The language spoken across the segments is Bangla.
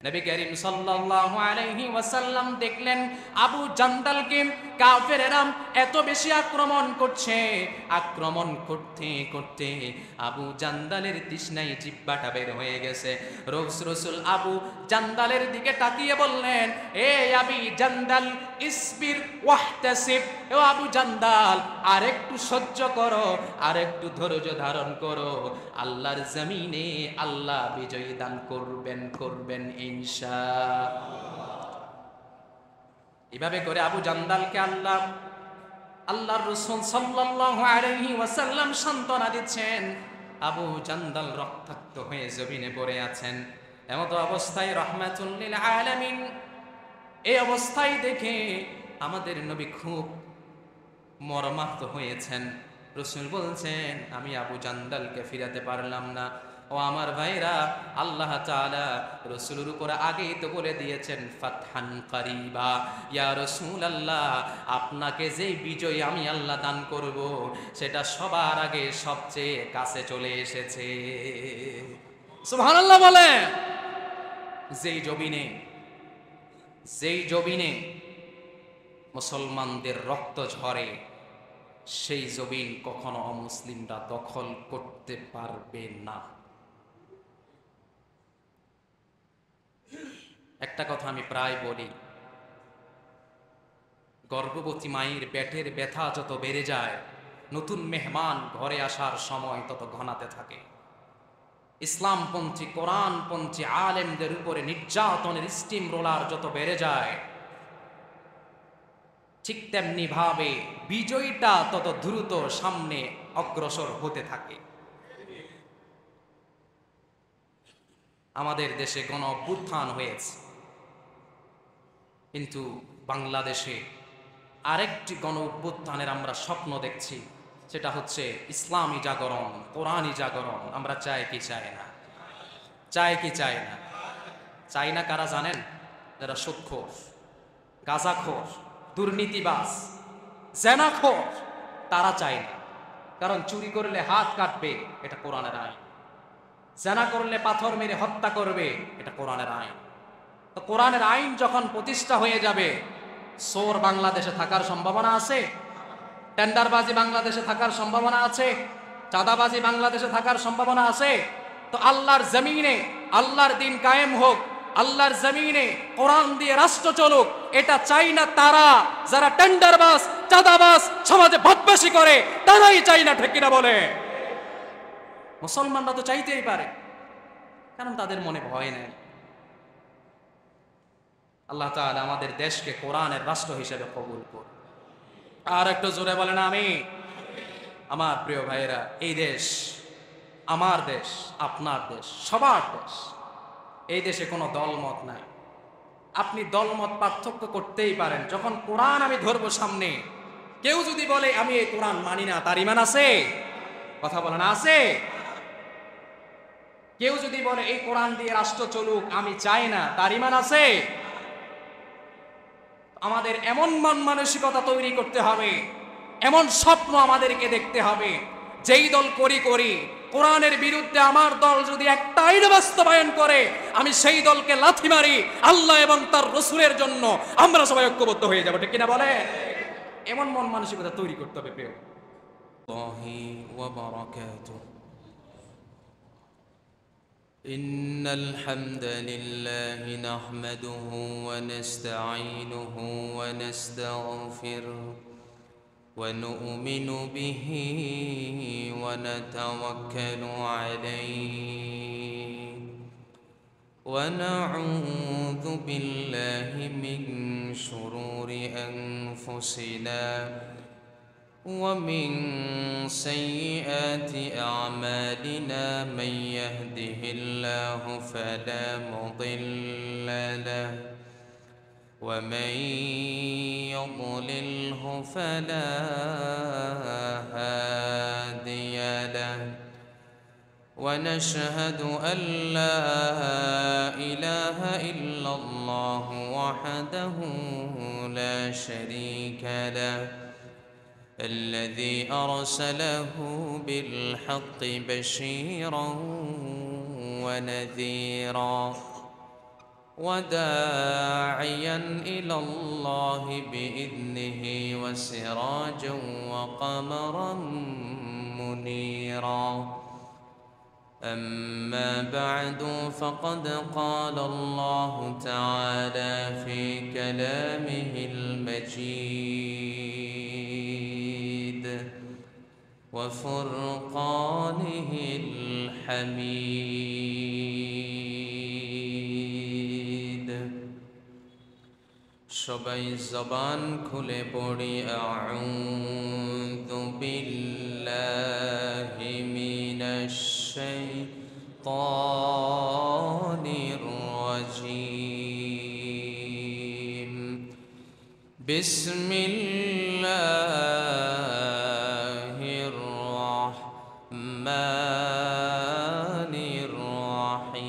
নবী করিম সাল্লাল্লাহু আলাইহি ওয়াসাল্লাম দেখলেন আবু জান্দালকে কাফেরেরা এত বেশি আক্রমণ করছে, আক্রমণ করতে করতে আবু জান্দালের তৃষ্ণায় জিহ্বাটা বের হয়ে গেছে। রাসূল আবু জান্দালের দিকে তাকিয়ে বললেন, এ আবি জান্দাল ইসবির ওয়াহতাসিব, ও আবু জান্দাল আরেকটু সহ্য করো, আরেকটু ধৈর্য ধারণ করো, আল্লাহর জমিনে আল্লাহ বিজয় দান করবেন ইনশাআল্লাহ। এভাবে করে আবু জান্দালকে আল্লাহর রাসূল সাল্লাল্লাহু আলাইহি ওয়াসাল্লাম সান্ত্বনা দিচ্ছেন। আবু জান্দাল রক্তাক্ত হয়ে জমিনে পড়ে আছেন। এমত অবস্থায় রাহমাতুল লিল আলামিন এই অবস্থায় দেখে আমাদের নবী খুব মর্মাহত হয়েছেন। রাসূল বলছেন, আমি আবু জান্দালকে ফিরাতে পারলাম না। ও আমার ভাইরা, আল্লাহ তাআলা রাসূলের উপর আগেই তো বলে দিয়েছেন, ফাতহান কারিবা, ইয়া রাসূলুল্লাহ, আপনাকে যেই বিজয় আমি আল্লাহ দান করব সেটা সবার আগে সবচেয়ে কাছে চলে এসেছে। সুবহানাল্লাহ বলে। যেই জমিনে মুসলমানদের রক্ত ঝরে, সেই জমিন কখনো অমুসলিমরা দখল করতে পারবে না। একটা কথা আমি প্রায় বলি, গর্ভবতী মায়ের পেটের ব্যথা যত বেড়ে যায়, নতুন মেহমান ঘরে আসার সময় তত ঘনাতে থাকে। ইসলামপন্থী কোরআনপন্থী আলেমদের উপরে নির্যাতনের স্টিম রোলার যত বেড়ে যায়, ঠিক তেমনি ভাবে বিজয়টা তত দ্রুত সামনে অগ্রসর হতে থাকে। আমাদের দেশে গণ অভ্যুত্থান হয়েছে, কিন্তু বাংলাদেশে আরেকটি গণ অভ্যুত্থানের আমরা স্বপ্ন দেখছি, সেটা হচ্ছে ইসলামী জাগরণ, কোরআনী জাগরণ। আমরা চাই কি চাই না? চাই কি চাই না? চাই না কারা জানেন? যারা সুদখোর, গাঁজাখোর, দুর্নীতিবাজ, জেনাখোর, তারা চায় না। কারণ চুরি করলে হাত কাটবে, এটা কোরআনের আইন। জেনা করলে পাথর মেরে হত্যা করবে, এটা কোরআনের আইন। তো কোরআনের আইন যখন প্রতিষ্ঠা হয়ে যাবে, চোর বাংলাদেশে থাকার সম্ভাবনা আছে? টেন্ডারবাজি বাংলাদেশে থাকার সম্ভাবনা আছে? চাঁদাবাজি বাংলাদেশে থাকার সম্ভাবনা আছে? তো আল্লাহর জমিনে আল্লাহর দিন কায়েম হোক, আল্লাহর জমিনে কোরআন দিয়ে রাষ্ট্র চলুক, এটা চাই না তারা যারা টেন্ডারবাজ, চাঁদাবাজ, সমাজে বদমাশি করে, তারাই চাই না। ঠিক কিনা বলে? মুসলমানরা তো চাইতেই পারে, কারণ তাদের মনে ভয় নেই। আল্লাহ তাআলা আমাদের দেশকে কোরআনের রাষ্ট্র হিসেবে কবুল করুন। আর একটু জোরে বলেন আমি। আমার প্রিয় ভাইয়েরা, এই দেশ আমার দেশ, আপনার দেশ, সবার দেশ। এই দেশে কোনো দলমত নাই। আপনি দলমত পার্থক্য করতেই পারেন। যখন কোরআন আমি ধরবো সামনে, কেউ যদি বলে আমি এই কোরআন মানি না, তার ঈমান আছে? কথা বলেন, আছে? কেউ যদি বলে এই কোরআন দিয়ে রাষ্ট্র চলুক, আমি চাই না, তার ঈমান আছে? আমাদের এমন মন মানসিকতা তৈরি করতে হবে, এমন স্বপ্ন আমাদেরকে দেখতে হবে, যেই দল করি কোরআনের বিরুদ্ধে আমার দল যদি একটা আইন বাস্তবায়ন করে, আমি সেই দলকে লাথি মারি। আল্লাহ এবং তার রাসূলের জন্য আমরা সবাই ঐক্যবদ্ধ হয়ে যাব। ঠিক কিনা বলে? এমন মন মানসিকতা তৈরি করতে হবে। প্রিয় আল্লাহি ওয়া বারাকাতুহু। إن الحمد لله نحمده ونستعينه ونستغفره ونؤمن به ونتوكل عليه ونعوذ بالله من شرور أنفسنا ومن سيئات أعمالنا من يهده الله فلا مضل له ومن يضلله فلا هادي له ونشهد أن لا إله إلا الله وحده لا شريك له الذي أرسله بالحق بشيرا ونذيرا وداعيا إلى الله بإذنه وسراجا وقمرا منيرا أما بعد فقد قال الله تعالى في كلامه المجيد وفرقانه الحميد সবাই জবান খুলে পড়ি আউযু বিল্লাহি মিনাশ শাইতানির রাজীম বিসমিল্লাহির রাহমানির রাহিম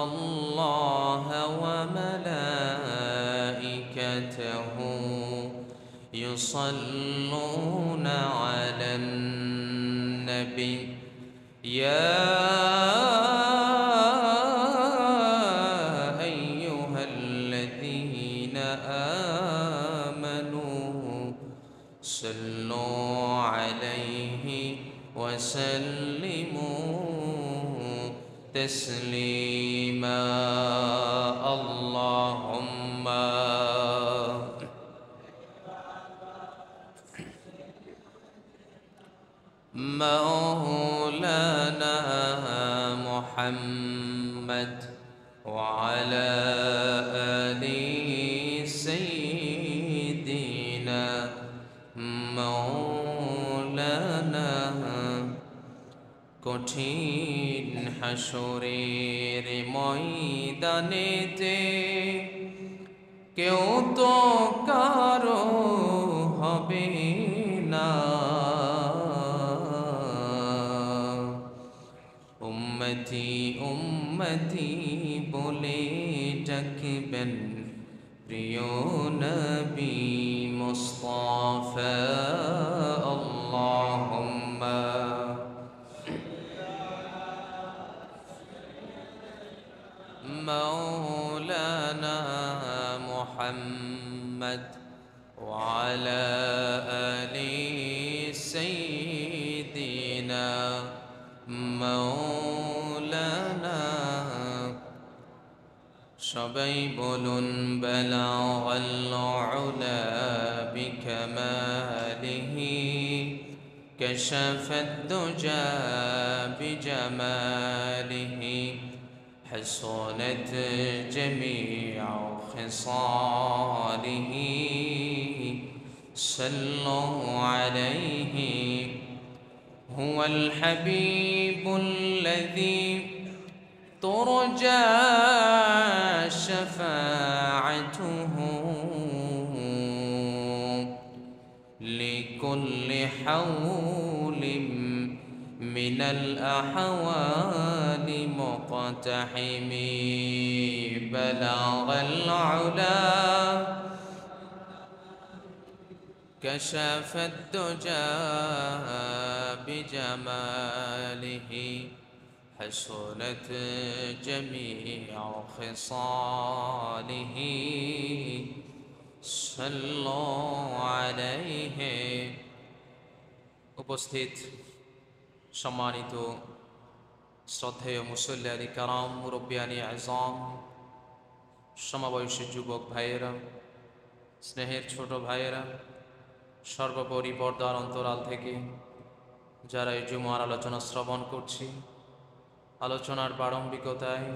ইন্নাল্লাহা ওয়া মালাইকাতাহু ইউসাল্লুনা আলান নবী ইয়া আইয়ুহাল্লাযীনা আমানু সাল্লু আলাইহি ওয়া সাল্লিমু تسليما اللهم مولانا محمد وعلى آل سيدنا مولانا কঠিন হাসরের ময়দানেতে কেউ তো কারো হবে না উম্মতি উম্মতি বলে ডাকবেন প্রিয় নবী মুস্তাফা আল্লাহুম্মা مولانا محمد وعلى آل سيدنا مولانا সবাই বলুন বালাগাল উলা বিকামালিহি কাশাফাদ দুজা বিজামালিহি حسنت جميع خصاله صلوا عليه هو الحبيب الذي ترجى شفاعته لكل حول من الأحوال مقتحم بلغ العلا كشف الدجى بجماله حسنت جميع خصاله صلوا عليه উপস্থিত সম্মানিত শ্রদ্ধেয় মুসল্লি কারাম মুরব্বিয়ানি আযম সমবয়সী যুবক ভাইয়েরা স্নেহের ছোট ভাইয়েরা সর্বোপরি পর্দার অন্তরাল থেকে যারা এই জুমার আলোচনা শ্রবণ করছি আলোচনার প্রারম্ভিকতায়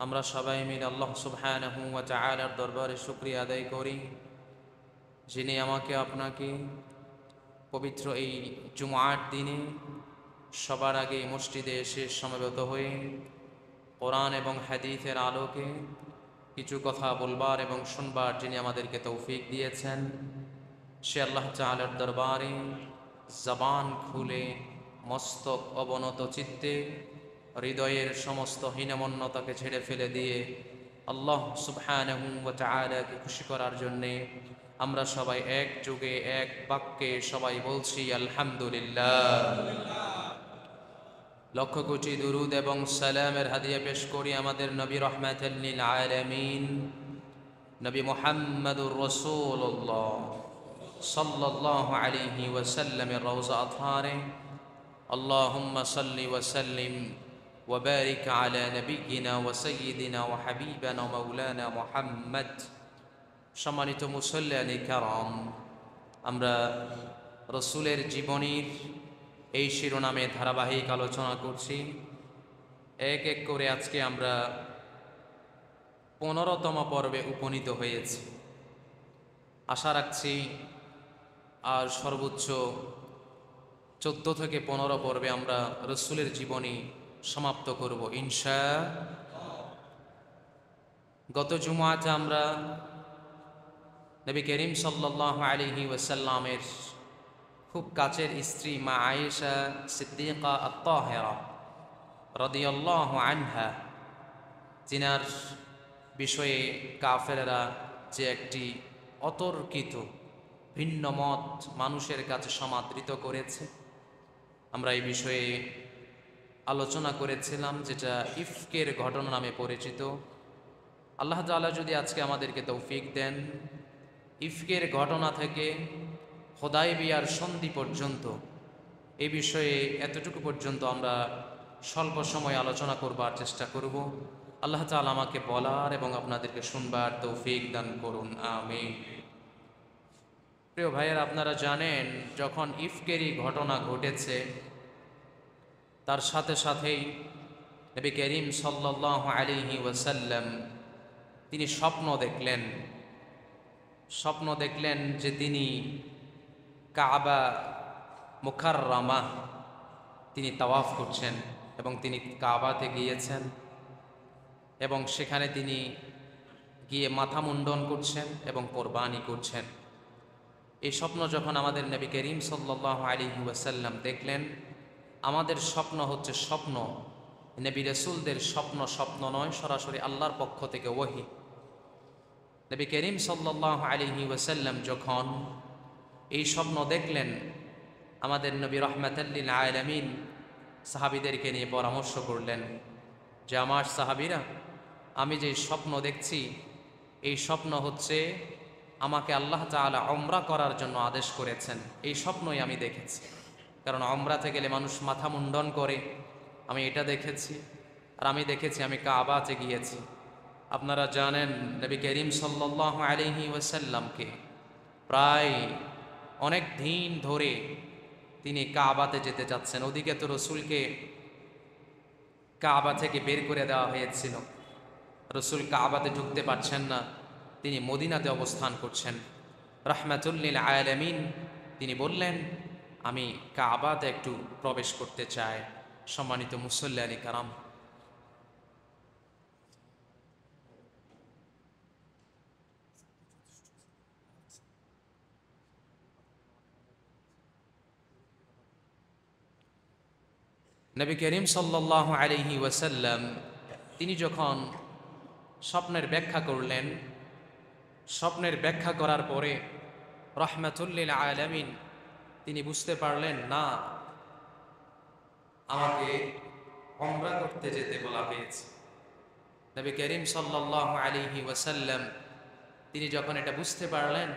আমরা সবাই মিলে আল্লাহ সুবহানাহু ওয়া তাআলার দরবারে শুকরিয়া আদায় করি যিনি আমাকে আপনাকে পবিত্র এই জুমার দিনে সবার আগে মসজিদে এসে সমবেত হয়ে কোরআন এবং হাদিসের আলোকে কিছু কথা বলবার এবং শুনবার যিনি আমাদেরকে তৌফিক দিয়েছেন সে আল্লাহ তাআলার দরবারে জবান খুলে মস্তক অবনত চিত্তে হৃদয়ের সমস্ত হীনমন্যতাকে ছেড়ে ফেলে দিয়ে আল্লাহ সুবহানাহু ওয়া তাআলাকে খুশি করার জন্যে আমরা সবাই এক যুগে এক বাক্যে সবাই বলছি আলহামদুলিল্লাহ। লক্ষ কোটি দুরুদ এবং সালামের হাদিয়া পেশ করি আমাদের নবী রহমাতুল লিল আলামিন নবী মুহাম্মদুর রাসূলুল্লাহ সাল্লাল্লাহু আলাইহি ওয়াসাল্লামের রওজা আতহারে আল্লাহুম্মা সাল্লি ওয়া সাল্লিম ওয়া বারিক আলা নবিয়িনা ওয়া সাইয়্যিদিনা ওয়া হাবিবানা ওয়া মাওলানা মুহাম্মদ। সম্মানিত মুসল্লিয়ানে কেরাম, আমরা রসুলের জীবনীর এই শিরোনামে ধারাবাহিক আলোচনা করছি। এক এক করে আজকে আমরা 15তম পর্বে উপনীত হয়েছি। আশা রাখছি আর সর্বোচ্চ 14 থেকে 15 পর্বে আমরা রসুলের জীবনী সমাপ্ত করব ইনশাআল্লাহ। গত জুমআতে আমরা নবী করিম সাল্লাল্লাহু আলাইহি ওয়াসাল্লামের খুব কাছের স্ত্রী মা আয়েশা সিদ্দিকা আত-তাহেরা রাদিয়াল্লাহু আনহা, যিনার বিষয়ে কাফেররা যে একটি অতর্কিত ভিন্ন মত মানুষের কাছে সমাদৃত করেছে, আমরা এই বিষয়ে আলোচনা করেছিলাম, যেটা ইফকের ঘটনা নামে পরিচিত। আল্লাহ তাআলা যদি আজকে আমাদেরকে তৌফিক দেন, ইফকের ঘটনা থেকে হুদায়বিয়ার সন্ধি পর্যন্ত এই বিষয়ে এতটুকু পর্যন্ত আমরা স্বল্প সময় আলোচনা করবার চেষ্টা করব। আল্লাহ তাআলা আমাকে বলার এবং আপনাদেরকে শুনবার তৌফিক দান করুন, আমিন। প্রিয় ভাইয়ের, আপনারা জানেন যখন ইফকেরই ঘটনা ঘটেছে তার সাথে সাথেই নবী করিম সাল্লাল্লাহু আলাইহি ওয়াসাল্লাম তিনি স্বপ্ন দেখলেন যে তিনি কাবা মুকাররমা তিনি তাওয়াফ করছেন এবং তিনি কাবাতে গিয়েছেন এবং সেখানে তিনি গিয়ে মাথা মুন্ডন করছেন এবং কোরবানি করছেন। এই স্বপ্ন যখন আমাদের নবী করিম সাল্লাল্লাহু আলাইহি ওয়াসাল্লাম দেখলেন, আমাদের স্বপ্ন হচ্ছে স্বপ্ন, নবী রাসূলদের স্বপ্ন নয়, সরাসরি আল্লাহর পক্ষ থেকে ওহী। নবী করিম সাল্লাল্লাহু আলাইহি ওয়াসাল্লাম যখন এই স্বপ্ন দেখলেন, আমাদের নবী রাহমাতুল লিল আলামিন সাহাবীদেরকে নিয়ে পরামর্শ করলেন যে আমার সাহাবীরা, আমি যে স্বপ্ন দেখছি এই স্বপ্ন হচ্ছে আমাকে আল্লাহ তাআলা উমরা করার জন্য আদেশ করেছেন, এই স্বপ্নই আমি দেখেছি। কারণ উমরাতে গেলে মানুষ মাথা মুন্ডন করে, আমি এটা দেখেছি। আর আমি দেখেছি আমি কাবাতে গিয়েছি। আপনারা জানেন নবী করিম সাল্লাল্লাহু আলাইহি ওয়াসাল্লামকে প্রায় অনেক দিন ধরে তিনি কাবাতে যেতে যাচ্ছেন। ওদিকে তো রসুলকে কাবা থেকে বের করে দেওয়া হয়েছিল, রসুল কাবাতে ঢুকতে পারছেন না, তিনি মদিনাতে অবস্থান করছেন। রাহমাতুল লিল আলামিন তিনি বললেন, আমি কাবাতে একটু প্রবেশ করতে চাই। সম্মানিত মুসল্লিয়ানে কেরাম, নবী করিম সাল্লাল্লাহু আলাইহি ওয়াসাল্লাম তিনি যখন স্বপ্নের ব্যাখ্যা করলেন, স্বপ্নের ব্যাখ্যা করার পরে রাহমাতুল লিল আলামিন তিনি বুঝতে পারলেন না, আমাকে উমরা করতে যেতে বলা হয়েছে। নবী করিম সাল্লাল্লাহু আলাইহি ওয়াসাল্লাম তিনি যখন এটা বুঝতে পারলেন,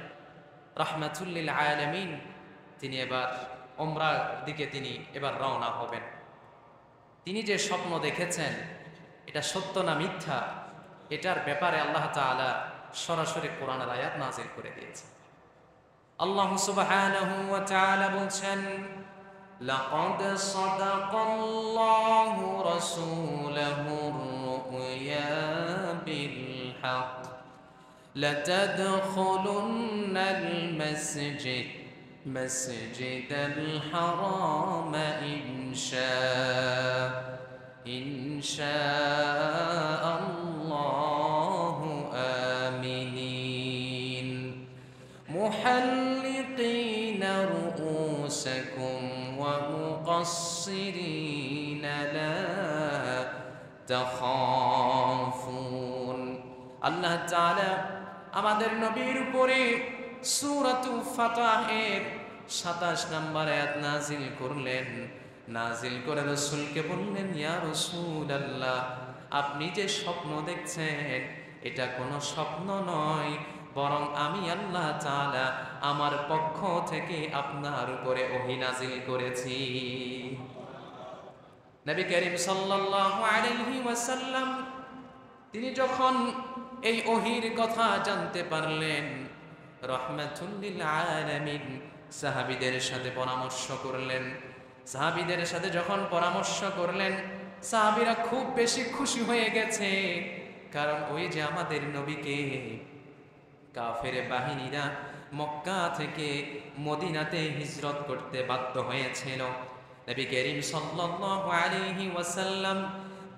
রাহমাতুল লিল আলামিন তিনি এবার উমরার দিকে তিনি এবার রওনা হবেন। তিনি যে স্বপ্ন দেখেছেন এটা সত্য না মিথ্যা, এটার ব্যাপারে আল্লাহ তাআলা সরাসরি কোরআনের আয়াত নাযিল করে দিয়েছেন। আল্লাহ সুবহানাহু ওয়া তাআলা বলছেন, লাকাদ সাদাকাল্লাহু রাসূলাহুর রুয়া বিল হক লাতাদখুলুন্নাল مسجد الحرام إن شاء الله آمنين محلقين رؤوسكم ومقصرين لا تخافون। আল্লাহ তাআলা আমাদের নবীর উপরে সূরাতুল ফাতহের 27 নম্বর আয়াত নাযিল করলেন, নাজিল করে রাসূলকে বললেন, ইয়া রাসূলুল্লাহ, আপনি যে স্বপ্ন দেখছেন এটা কোনো স্বপ্ন নয়, বরং আমি আল্লাহ তাআলা আমার পক্ষ থেকে আপনার উপরে ওহী নাজিল করেছি। নবী করিম সাল্লাল্লাহু আলাইহি ওয়াসাল্লাম তিনি যখন এই ওহীর কথা জানতে পারলেন, রাহমাতুল লিল আলামিন সাহাবীদের সাথে পরামর্শ করলেন। সাহাবীদের সাথে যখন পরামর্শ করলেন, সাহাবীরা খুব বেশি খুশি হয়ে গেছে, কারণ ওই যে আমাদের নবীকে কাফের বাহিনীরা মক্কা থেকে মদিনাতে হিজরত করতে বাধ্য হয়েছিল। নবী করিম সাল্লাল্লাহু আলাইহি ওয়াসাল্লাম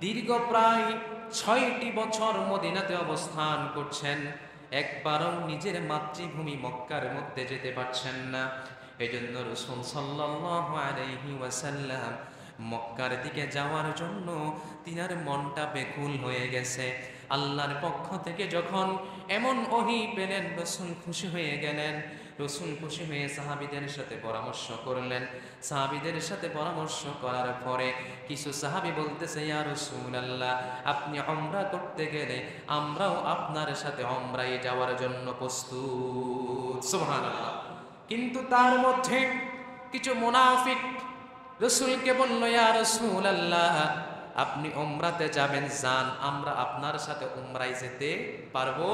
দীর্ঘ প্রায় 6টি বছর মদিনাতে অবস্থান করছেন, একবারও নিজের মাতৃভূমি মক্কার মধ্যে যেতে পারছেন না। এজন্য রাসূল সাল্লাল্লাহু আলাইহি ওয়াসাল্লাম মক্কার দিকে যাওয়ার জন্য তিনার মনটা বেকুল হয়ে গেছে। আল্লাহর পক্ষ থেকে যখন এমন ওহী পেলেন, রাসূল খুশি হয়ে গেলেন। রাসূল খুশি হয়ে সাহাবীদের সাথে পরামর্শ করলেন। সাহাবীদের সাথে পরামর্শ করার পরে কিছু সাহাবী বলতেছে, ইয়া রাসূলুল্লাহ, আপনি উমরা করতে গেলে আমরাও আপনার সাথে উমরায় যাওয়ার জন্য প্রস্তুত। সুবহানাল্লাহ। কিন্তু তার মধ্যে কিছু মুনাফিক রাসূলকে বলল, ইয়া রাসূলুল্লাহ, আপনি উমরাতে যাবেন, যান, আমরা আপনার সাথে উমরায় যেতে পারবো।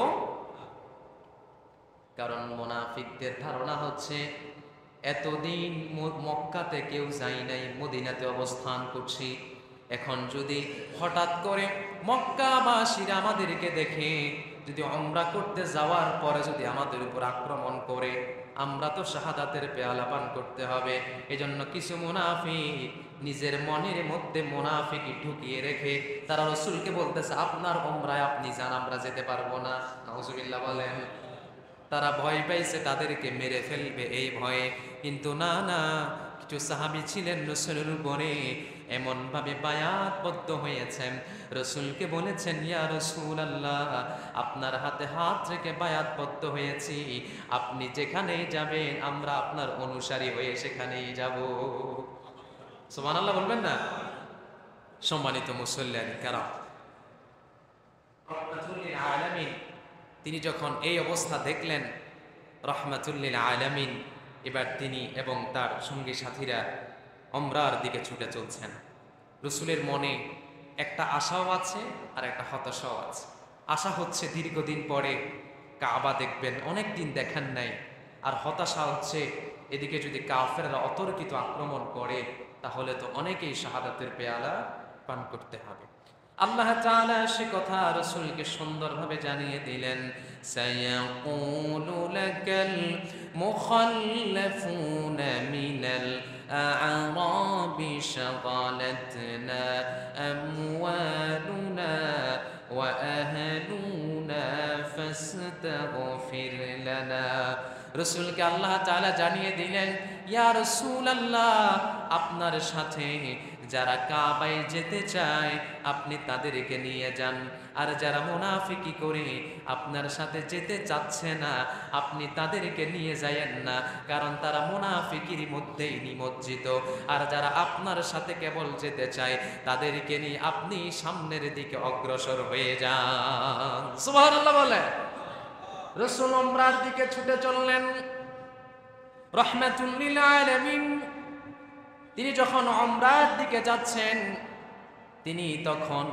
কারণ মুনাফিকদের ধারণা হচ্ছে এতদিন মক্কাতে কেউ যায় নাই, মদিনাতে অবস্থান করছি, এখন যদি হঠাৎ করে মক্কাবাসীরা আমাদেরকে দেখে, যদি উমরা করতে যাওয়ার পরে যদি আমাদের উপর আক্রমণ করে, আমরা তো শাহাদাতের পেয়ালা পান করতে হবে। এজন্য কিছু মুনাফিক নিজের মনের মধ্যে মুনাফিকি ঢুকিয়ে রেখে তারা রাসূলকে বলতেছে, আপনার উমরায় আপনি যান, আমরা যেতে পারবো না। নাউজুবিল্লাহ বলেন। তারা ভয় পাইছে তাদেরকে মেরে ফেলবে এই ভয়ে। কিন্তু না না, কিছু সাহাবী ছিলেন রাসূলের উপরে এমনভাবে বায়াতবদ্ধ হয়েছেন, রাসূলকে বলেছেন, ইয়া রাসূলুল্লাহ, আপনার হাতে হাত রেখে বায়াতবদ্ধ হয়েছি, আপনি যেখানেই যাবেন আমরা আপনার অনুসারী হয়ে সেখানেই যাব। সুবহানাল্লাহ বলবেন না? সম্মানিত মুসল্লিয়ান কারাম, রাহমাতুল লিল আলামিন তিনি যখন এই অবস্থা দেখলেন, রাহমাতুল লিল আলামিন, এবার তিনি এবং তার সঙ্গী সাথীরা উমরার দিকে ছুটে চলছেন। রাসূলের মনে একটা আশাও আছে আর একটা হতাশাও আছে। আশা হচ্ছে দীর্ঘদিন পরে কাবা দেখবেন, অনেক দিন দেখেন নাই। আর হতাশা হচ্ছে এদিকে যদি কাফেররা অতর্কিত আক্রমণ করে তাহলে তো অনেকেই শাহাদাতের পেয়ালা পান করতে হবে। আল্লাহ তাআলা সে কথা রাসূলকে সুন্দরভাবে জানিয়ে দিলেন, সায়াকুলু লাকাল মুখাল্লাফুনা মিনাল আ'রাবি শাগালাতনা আমওয়ালুনা ওয়া আহলুনা ফাস্তাগফির লানা। রাসূলকে আল্লাহ তাআলা জানিয়ে দিলেন, ইয়া রাসূলুল্লাহ, আপনার সাথে যারা কাবায় যেতে চায় আপনি তাদেরকে নিয়ে যান, আর যারা মুনাফিকি করে আপনার সাথে যেতে চাচ্ছে না আপনি তাদেরকে নিয়ে যায়েন না, কারণ তারা মুনাফিকির মধ্যেই নিমজ্জিত। আর যারা আপনার সাথে কেবল যেতে চায় তাদেরকে নিয়ে আপনি সামনের দিকে অগ্রসর হয়ে যান। সুবহানাল্লাহ বলে রাসূল উমরার দিকে ছুটে চললেন। রাহমাতুল লিল আলামিন তিনি যখন উমরার দিকে যাচ্ছেন, তিনি তখন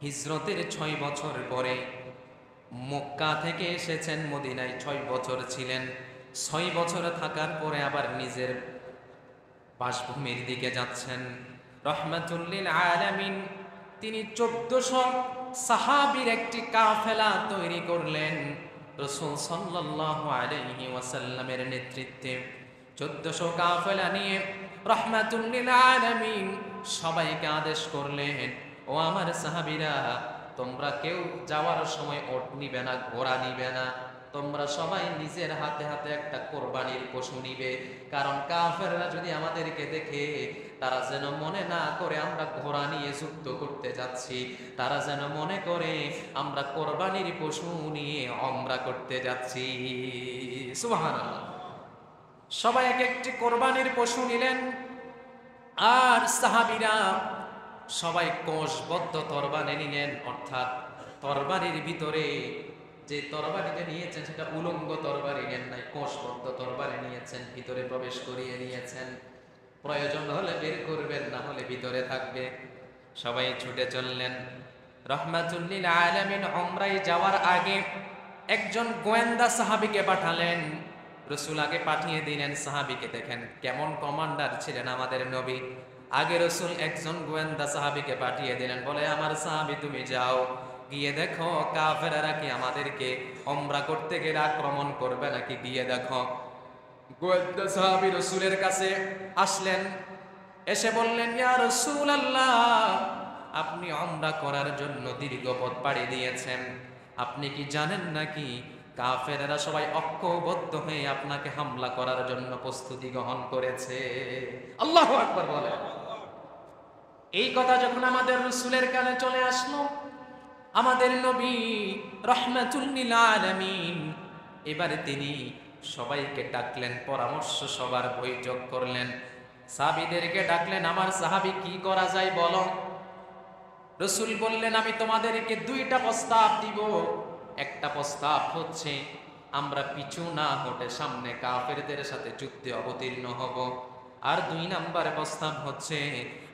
হিজরতের 6 বছর পরে মক্কা থেকে এসেছেন মদিনায়। 6 বছর ছিলেন। 6 বছর থাকার পরে আবার নিজের বাসভূমির দিকে যাচ্ছেন। রাহমাতুল লিল আলামিন তিনি 1400 সাহাবীর একটি কাফেলা তৈরি করলেন রাসূল সাল্লাল্লাহু আলাইহি ওয়াসাল্লামের নেতৃত্বে। 1400 কাফেলা নিয়ে রাহমাতুল লিল আলামিন সবাইকে আদেশ করলেন, ও আমার সাহাবীরা, তোমরা কেউ যাওয়ার সময় ওট নিবে না, ঘোড়া নিবে না, তোমরা সবাই নিজের হাতে হাতে একটা কোরবানির পশু নিবে। কারণ কাফেররা যদি আমাদেরকে দেখে তারা যেন মনে না করে আমরা ঘোড়া নিয়ে যুদ্ধ করতে যাচ্ছি, তারা যেন মনে করে আমরা কোরবানির পশু নিয়ে উমরা করতে যাচ্ছি। সুবহানাল্লাহ। সবাই এক একটি কোরবানির পশু নিলেন। আর সাহাবীরা সবাই কোষবদ্ধ তরবারি নিলেন, অর্থাৎ তরবারির ভিতরে যে তরবারিটা নিয়েছেন সেটা উলঙ্গ তরবারি নেন নাই, কোষবদ্ধ তরবারি নিয়েছেন, ভিতরে প্রবেশ করিয়ে নিয়েছেন। প্রয়োজন হলে বের করবেন, না হলে ভিতরে থাকবে। সবাই ছুটে চললেন। রহমাতুল লিল আলামিন উমরায় যাওয়ার আগে একজন গোয়েন্দা সাহাবীকে পাঠালেন। রসুল আগে পাঠিয়ে দিলেন সাহাবীকে, দেখেন কেমন কমান্ডার ছিলেন আমাদের নবী। আগে রসুল একজন গোয়েন্দা সাহাবীকে পাঠিয়ে দিলেন, বলে আমার সাহাবী তুমি যাও, গিয়ে দেখো কাফেররা কি আমাদেরকে উমরা করতে গেলে আক্রমণ করবে নাকি, গিয়ে দেখো। গোয়েন্দা সাহাবী রসুলের কাছে আসলেন, এসে বললেন ইয়া রাসূলুল্লাহ, আপনি উমরা করার জন্য দীর্ঘ পথ পাড়ি দিয়েছেন, আপনি কি জানেন নাকি কাফেররা সবাই ঐক্যবদ্ধ হয়ে আপনাকে হামলা করার জন্য প্রস্তুতি গ্রহণ করেছে। আল্লাহু আকবার বলে। এই কথা যখন আমাদের রাসূলের কানে চলে আসলো, আমাদের নবী রাহমাতুল লিল আলামিন এবারে তিনি সবাইকে ডাকলেন, পরামর্শ সবার বৈঠক করলেন, সাহাবীদেরকে ডাকলেন, আমার সাহাবী কি করা যায় বলো। রসুল বললেন আমি তোমাদেরকে দুইটা প্রস্তাব দিব। একটা প্রস্তাব হচ্ছে আমরা পিছু না হটে সামনে কাফেরদের সাথে যুদ্ধে অবতীর্ণ হব, আর 2 নাম্বার প্রস্তাব হচ্ছে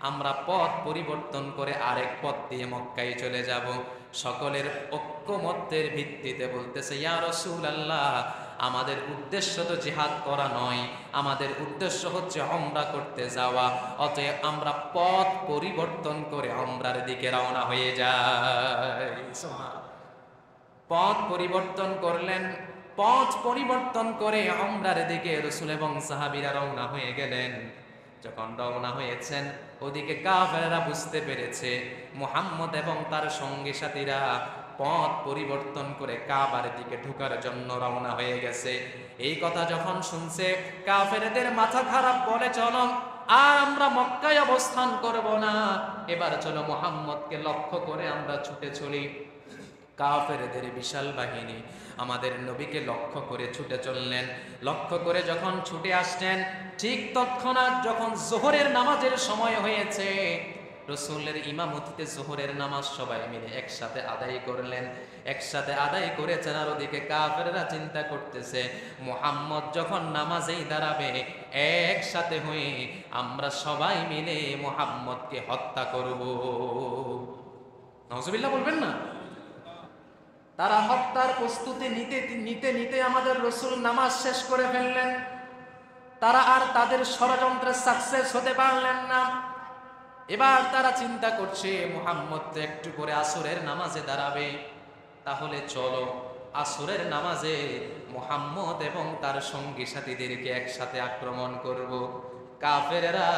আমরা পথ পরিবর্তন করে আরেক পথ দিয়ে মক্কায় চলে যাব। সকলের ঐক্যমত্যের ভিত্তিতে বলতেছে ইয়া রাসূলুল্লাহ, আমাদের উদ্দেশ্য তো জিহাদ করা নয়, আমাদের উদ্দেশ্য হচ্ছে উমরা করতে যাওয়া, অতএব আমরা পথ পরিবর্তন করে উমরার দিকে রওনা হয়ে যাই। পথ পরিবর্তন করলেন, পথ পরিবর্তন করে উমরার দিকে রাসূল এবং সাহাবীরা রওনা হয়ে গেলেন। যখন রওনা হয়েছেন, ওদিকে কাফেররা বুঝতে পেরেছে মুহাম্মদ এবং তার সঙ্গী সাথীরা পথ পরিবর্তন করে কাবার দিকে ঢোকার জন্য রওনা হয়ে গেছে। এই কথা যখন শুনছে কাফেরদের মাথা খারাপ, বলে চলো আর আমরা মক্কায় অবস্থান করব না, এবার চলো মুহাম্মদকে লক্ষ্য করে আমরা ছুটে চলি। কাফেরদের বিশাল বাহিনী আমাদের নবীকে লক্ষ্য করে ছুটে চললেন। লক্ষ্য করে যখন ছুটে আসছেন, ঠিক তৎক্ষণাৎ যখন জোহরের নামাজের সময় হয়েছে, রসুলের ইমামতিতে জোহরের নামাজ সবাই মিলে একসাথে আদায় করলেন। একসাথে আদায় করেছেন, আর ওদিকে কাফেররা চিন্তা করতেছে মুহাম্মদ যখন নামাজেই দাঁড়াবে, একসাথে হয়ে আমরা সবাই মিলে মুহাম্মদকে হত্যা করব। নাউজুবিল্লাহ বলবেন না? তারা হত্যার প্রস্তুতি নিতে নিতে আমাদের রসুল নামাজ শেষ করে ফেললেন। তারা আর তাদের ষড়যন্ত্রে সাকসেস হতে পারলেন না। এবার তারা চিন্তা করছে মুহাম্মদ তো একটু করে আসরের নামাজে দাঁড়াবে, তাহলে চলো আসরের নামাজে মুহাম্মদ এবং তার সঙ্গী সাথীদেরকে একসাথে আক্রমণ করব। কাফেরেরা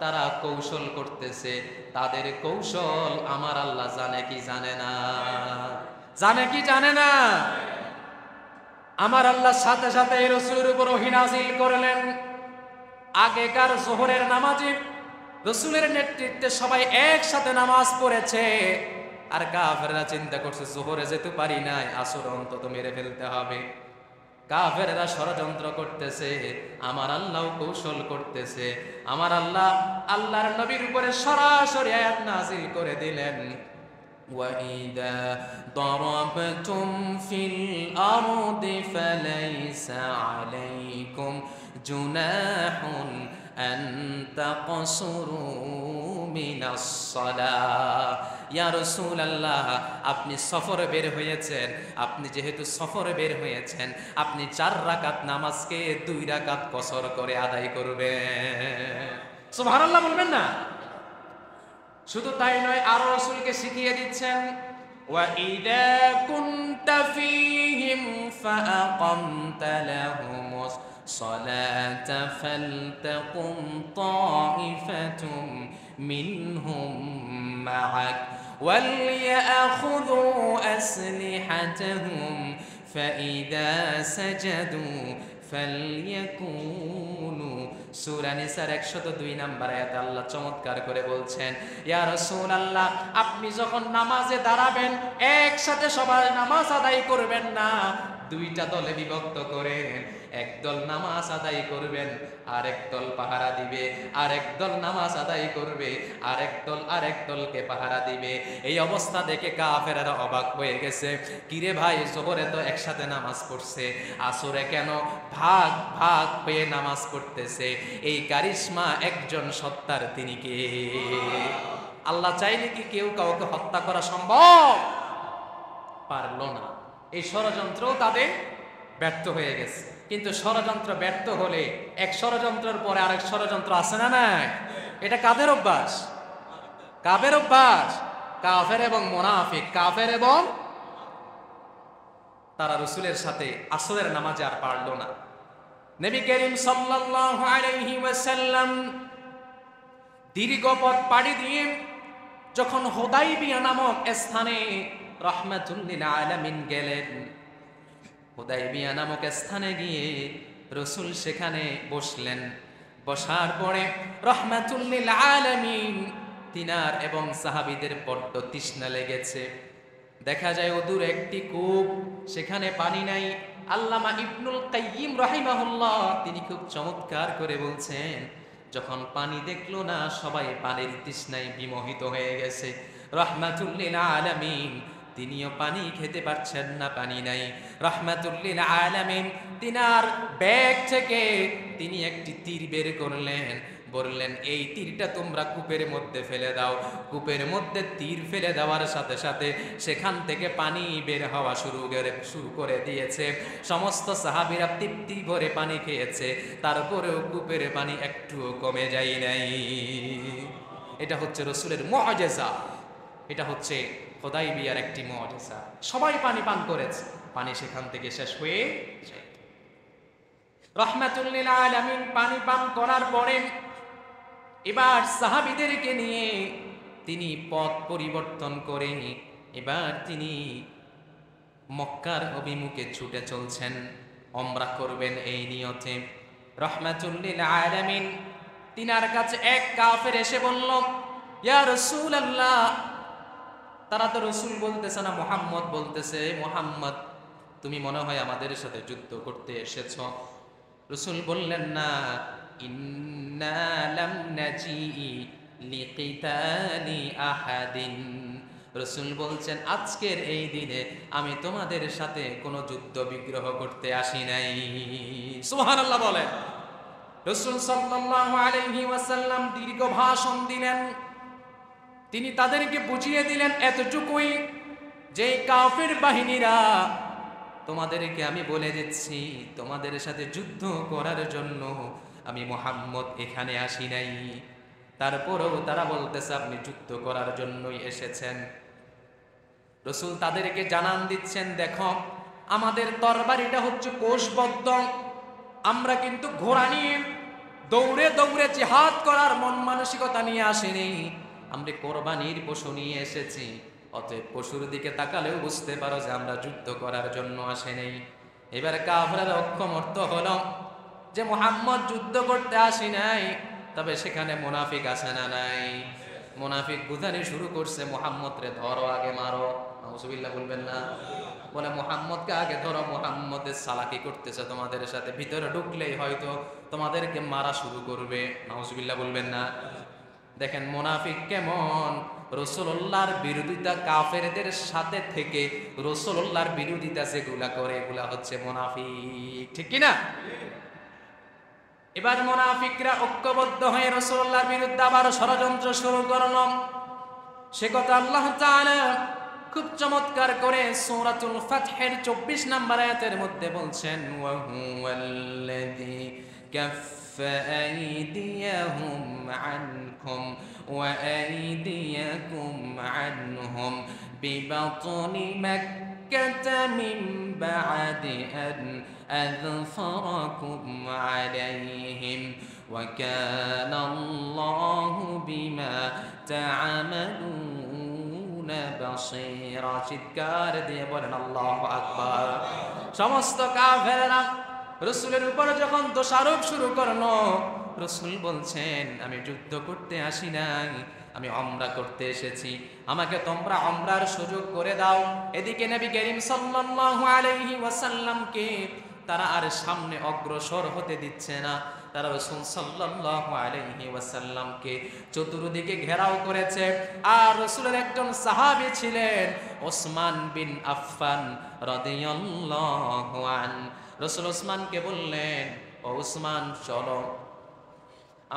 তারা কৌশল করতেছে, তাদের কৌশল আমার আল্লাহ জানে কি জানে না? জানে কি জানে না? আমার আল্লাহ সাথে সাথে এই রাসূলের উপর ওহী নাযিল করলেন। আগেকার যোহরের নামাজে রাসূলের নেতৃত্বে সবাই একসাথে নামাজ পড়েছে, আর কাফেররা চিন্তা করছে যোহরে যেতে পারি নাই, আসর অন্তত মেরে ফেলতে হবে। কাফেররা ষড়যন্ত্র করতেছে, আমার আল্লাহ কৌশল করতেছে। আমার আল্লাহ আল্লাহর নবীর উপরে সরাসরি আয়াত নাযিল করে দিলেন, وَإِذَا ضَرَبْتُمْ فِي الْأَرْضِ فَلَيْسَ عَلَيْكُمْ جُنَاحٌ أَن تَقْصُرُوا مِنَ الصَّلَاةِ ইয়া রাসূলুল্লাহ, আপনি সফরে বের হয়েছেন, আপনি যেহেতু সফরে বের হয়েছেন, আপনি 4 রাকাত নামাজকে 2 রাকাত কসর করে আদায় করবেন। সুবহানাল্লাহ বলবেন না? শুধু তাই নয়, আরো রাসূলকে শিখিয়ে দিচ্ছেন, ওয়া ইযা কুনতা ফীহিম ফাআকামতা লাহুমুস সালাতা ফালতাকুম তাইফাতুম মিনহুম মা'আক ওয়ালইয়াখুযু আসলিহাতাহুম ফাইযা সাজাদু ফালইয়াকুনু। সূরা নিসার 102 নম্বর আয়াতে আল্লাহ চমৎকার করে বলছেন, ইয়া রাসূলুল্লাহ, আপনি যখন নামাজে দাঁড়াবেন একসাথে সবাই নামাজ আদায় করবেন না, 2টা দলে বিভক্ত করেন। একদল নামাজ আদায় করবেন, আরেক দল পাহারা দিবে, আরেক দল নামাজ আদায় করবে, আরেক দলকে পাহারা দিবে। এই অবস্থা দেখে কাফেররা অবাক হয়ে গেছে, কিরে ভাই, জোহরে তো একসাথে নামাজ পড়ছে, আসরে কেন ভাগ ভাগ হয়ে নামাজ পড়তেছে? এই কারিশমা একজন সত্তার, তিনি কে? আল্লাহ চাইলে কি কেউ কাউকে হত্যা করা সম্ভব? পারল না। এই ষড়যন্ত্র তাদের ব্যর্থ হয়ে গেছে। কিন্তু ষড়যন্ত্র ব্যর্থ হলে এক ষড়যন্ত্রের পরে আরেক ষড়যন্ত্র আছে না নাই? এটা কাদের অভ্যাস? কাফের অভ্যাস। কাফের এবং মুনাফিক, কাফের এবং তারা রাসূলের সাথে আসরের নামাজে আর পারল না। নবী করিম সাল্লাল্লাহু আলাইহি ওয়াসাল্লাম দীর্ঘ পথ পাড়ি দিয়ে যখন হুদাইবিয়া নামক স্থানে রাহমাতুল লিল আলামিন গেলেন, হুদাইবিয়া নামক স্থানে গিয়ে রাসূল সেখানে বসলেন। বসার পরে রাহমাতুল লিল আলামিন তিনার এবং সাহাবীদের বড্ড তৃষ্ণা লেগেছে। দেখা যায় ওদূর একটি কূপ, সেখানে পানি নাই। আল্লামা ইবনুল কাইয়িম রাহিমাহুল্লাহ তিনি খুব চমৎকার করে বলছেন, যখন পানি দেখলো না, সবাই পানির তৃষ্ণায় বিমোহিত হয়ে গেছে। রাহমাতুল লিল আলামিন তিনিও পানি খেতে পারছেন না, পানি নাই। রাহমাতুল লিল আলামিন তিনার ব্যাগ থেকে তিনি একটি তীর বের করলেন, বললেন, এই তীরটা তোমরা কূপের মধ্যে ফেলে দাও। কূপের মধ্যে তীর ফেলে দেওয়ার সাথে সাথে সেখান থেকে পানি বের হওয়া শুরু করে দিয়েছে। সমস্ত সাহাবীরা তৃপ্তি ভরে পানি খেয়েছে, তারপরেও কূপের পানি একটুও কমে যায় নাই। এটা হচ্ছে রাসূলের মুআজিজা, এটা হচ্ছে হুদাইবিয়ার একটি মুআজিজা। সবাই পানি পান করেছে, পানি সেখান থেকে শেষ হয়ে যায়। রাহমাতুল লিল আলামিন পানি পান করার পরে এবার সাহাবীদেরকে নিয়ে তিনি পথ পরিবর্তন করে এবার তিনি মক্কার অভিমুখে ছুটে চলছেন, উমরা করবেন এই নিয়তে। রাহমাতুল লিল আলামিন তিনার কাছে এক কাফের এসে বলল, ইয়া রাসূলুল্লাহ, তারা তো রাসূল বলতেছে না, মুহাম্মদ বলতেছে, মুহাম্মদ তুমি মনে হয় আমাদের সাথে যুদ্ধ করতে এসেছো। রাসূল বললেন, না, ইন্না লাম নাজি লিকিতালি আহাদিন। রাসূল বলছেন, আজকের এই দিনে আমি তোমাদের সাথে কোনো যুদ্ধ বিগ্রহ করতে আসি নাই। সুবহানাল্লাহ বলেন। রাসূল সাল্লাল্লাহু আলাইহি ওয়াসাল্লাম দীর্ঘ ভাষণ দিলেন। তিনি তাদেরকে বুঝিয়ে দিলেন এতটুকুই, যে কাফের বাহিনীরা, তোমাদেরকে আমি বলে দিচ্ছি, তোমাদের সাথে যুদ্ধ করার জন্য আমি মুহাম্মদ এখানে আসি নাই। তারপরেও তারা বলতেছে আপনি যুদ্ধ করার জন্যই এসেছেন। রাসূল তাদেরকে জানান দিচ্ছেন, দেখো, আমাদের তরবারিটা হচ্ছে কোষবদ্ধ, আমরা কিন্তু ঘোড়া নিয়ে দৌড়ে দৌড়ে জিহাদ করার মন মানসিকতা নিয়ে আসিনি, আমরা কোরবানির পশু নিয়ে এসেছি। অতএব পশুর দিকে তাকালেও বুঝতে পারো যে আমরা যুদ্ধ করার জন্য আসেনি। এবার কাফেররা অক্ষমর্থ হলো যে মুহাম্মদ যুদ্ধ করতে আসি নাই, তবে সেখানে মুনাফিক আছে না নাই? মুনাফিক বুঝানি শুরু করছে, মুহাম্মদ রে ধরো, আগে মারো। নাউজুবিল্লাহ বলবেন না? বলে মুহাম্মদকে আগে ধরো, মুহাম্মদের সালাকি করতেছে তোমাদের সাথে, ভিতরে ঢুকলেই হয়তো তোমাদেরকে মারা শুরু করবে। নাউজুবিল্লাহ বলবেন না? দেখেন মুনাফিক কেমন, রাসূলুল্লাহর বিরোধিতা, কাফেরদের সাথে থেকে রাসূলুল্লাহর বিরোধিতা যেগুলা করে এগুলা হচ্ছে মুনাফিক, ঠিক কি না? এবার মুনাফিকরা ঐক্যবদ্ধ হয়ে রাসূলুল্লাহর বিরুদ্ধে আবার ষড়যন্ত্র শুরু করল। সে কথা আল্লাহ তাআলা খুব চমৎকার করে সূরাতুল ফাতহের 24 নম্বর আয়াতের মধ্যে বলছেন, ওয়া হুয়াল্লাযী কাফফা আইদিয়াহুম আনকুম ওয়া আইদিয়াকুম আনহুম বিবাতনি মাক্কাতা মিন বা'দি আন أذفركم عليهم وكان الله بما تعملون بصيرا। চিৎকার দিয়ে বলেন আল্লাহু আকবার। সমস্ত কাফেররা রাসূলের উপর যখন দোষারোপ শুরু করলো, রাসূল বলছেন, আমি যুদ্ধ করতে আসি নাই, আমি উমরা করতে এসেছি, আমাকে তোমরা উমরার সুযোগ করে দাও। এদিকে নবী করিম সাল্লাল্লাহু আলাইহি ওয়াসাল্লামকে তারা আর সামনে অগ্রসর হতে দিচ্ছে না। তারা রাসূল সাল্লাল্লাহু আলাইহি ওয়াসাল্লামকে চতুর্দিকে ঘেরাও করেছে। আর রাসূলের একজন সাহাবী ছিলেন ওসমান বিন আফফান রাদিয়াল্লাহু আন। রাসূল ওসমানকে বললেন, ও ওসমান চলো,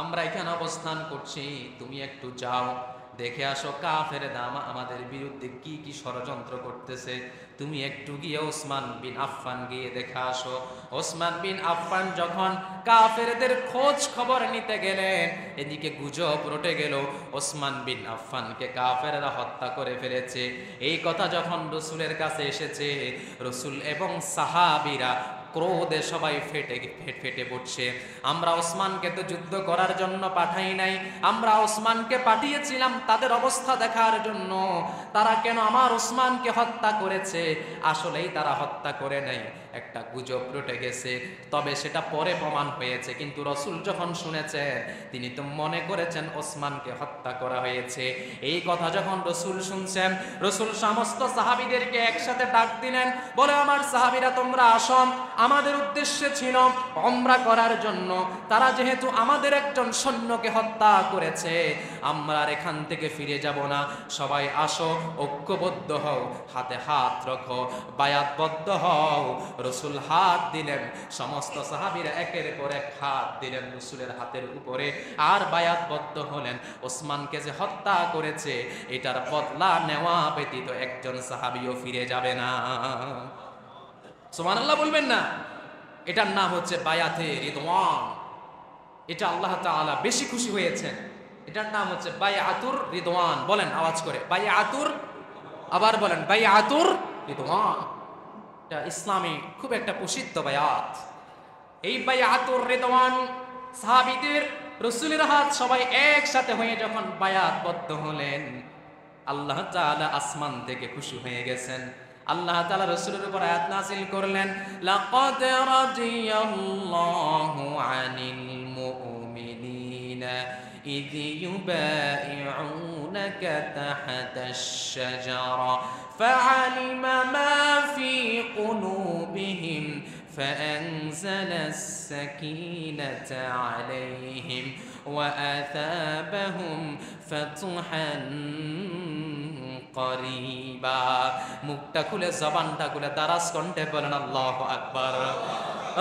আমরা এখানে অবস্থান করছি, তুমি একটু যাও, দেখে আসো কাফেররা আমাদের বিরুদ্ধে কি কি ষড়যন্ত্র করতেছে। তুমি একটু গিয়ে ওসমান বিন আফফান গিয়ে দেখে আসো। ওসমান বিন আফফান যখন কাফেরদের খোঁজ খবর নিতে গেলেন, এদিকে গুজব রটে গেল ওসমান বিন আফফানকে কাফেররা হত্যা করে ফেলেছে। এই কথা যখন রসুলের কাছে এসেছে, রসুল এবং সাহাবীরা ক্রোধে সবাই ফেটে পড়ছে। আমরা ওসমানকে তো যুদ্ধ করার জন্য পাঠাই নাই, আমরা ওসমানকে পাঠিয়েছিলাম তাদের অবস্থা দেখার জন্য। তারা কেন আমার ওসমানকে হত্যা করেছে? আসলেই তারা হত্যা করে নাই, একটা গুজব রটে গেছে, তবে সেটা পরে প্রমাণ হয়েছে। কিন্তু রসুল যখন শুনেছেন, তিনি তো মনে করেছেন ওসমানকে হত্যা করা হয়েছে। এই কথা যখন রসুল শুনছেন, রসুল সমস্ত সাহাবীদেরকে একসাথে ডাক দিলেন, বলে আমার সাহাবীরা তোমরা আসো, আমাদের উদ্দেশ্য ছিল উমরা করার জন্য। তারা যেহেতু আমাদের একজন সৈন্যকে হত্যা করেছে, আমরা আর এখান থেকে ফিরে যাব না। সবাই আসো, ঐক্যবদ্ধ হও, হাতে হাত রাখো, বায়াতবদ্ধ হও। রসুল হাত দিলেন, সমস্ত সাহাবীরা একের পর এক হাত দিলেন রসুলের হাতের উপরে, আর বায়াতবদ্ধ হলেন। ওসমানকে যে হত্যা করেছে, এটার বদলা নেওয়া ব্যতীত একজন সাহাবীও ফিরে যাবে না। সুবহানাল্লাহ বলবেন না? এটার নাম হচ্ছে বায়াতে রিদওয়ান। এটা আল্লাহ তাআলা বেশি খুশি হয়েছেন। এটার নাম হচ্ছে বায়াতুর রিদওয়ান। বলেন আওয়াজ করে, বায়াতুর। আবার বলেন, বায়াতুর রিদওয়ান। এটা ইসলামে খুব একটা প্রসিদ্ধ বায়াত। এই বায়াতুর রিদওয়ান সাহাবীদের, রাসূলের হাত সবাই একসাথে হয়ে যখন বায়াতবদ্ধ হলেন, আল্লাহ তাআলা আসমান থেকে খুশি হয়ে গেছেন। আল্লাহ তাআলা রাসূলের উপর আয়াত নাযিল করলেন, লাকাদ রাদিয়াল্লাহু আনিল মুমিনিনা ইয ইউবাইউনাকা তাহতাশ শাজারা ফাআলিমা মা ফি কুলুবিহিম فأنزل السكينة عليهم وأثابهم فتحا قريبا। মুখটা খুলে জবানটা খুলে দারাজ কণ্ঠে বলেন আল্লাহু আকবার।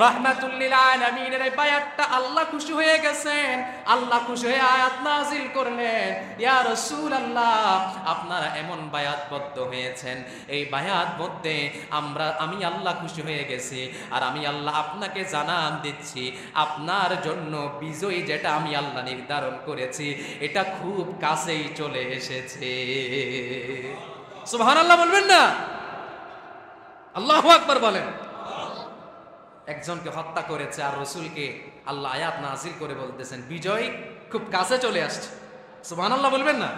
রাহমাতুল লিল আলামিনের এই বায়াতটা আল্লাহ খুশি হয়ে গেছেন। আল্লাহ খুশি হয়ে আয়াত নাযিল করলেন, ইয়া রাসূলুল্লাহ, আপনারা এমন বায়াতবদ্ধ হয়েছেন, এই বায়াত মধ্যে আমি আল্লাহ খুশি হয়ে গেছি। আর আমি আল্লাহ আপনাকে জানান দিচ্ছি, আপনার জন্য বিজয় যেটা আমি আল্লাহ নির্ধারণ করেছি, এটা খুব কাছেই চলে এসেছে। সুবহানাল্লাহ বলবেন না? আল্লাহু আকবার বলেন। একজনকে হত্যা করেছে, আর রাসূলকে আল্লাহ আয়াত নাযিল করে বলতেছেন বিজয় খুব কাছে চলে আসছে। সুবহানাল্লাহ বলবেন না?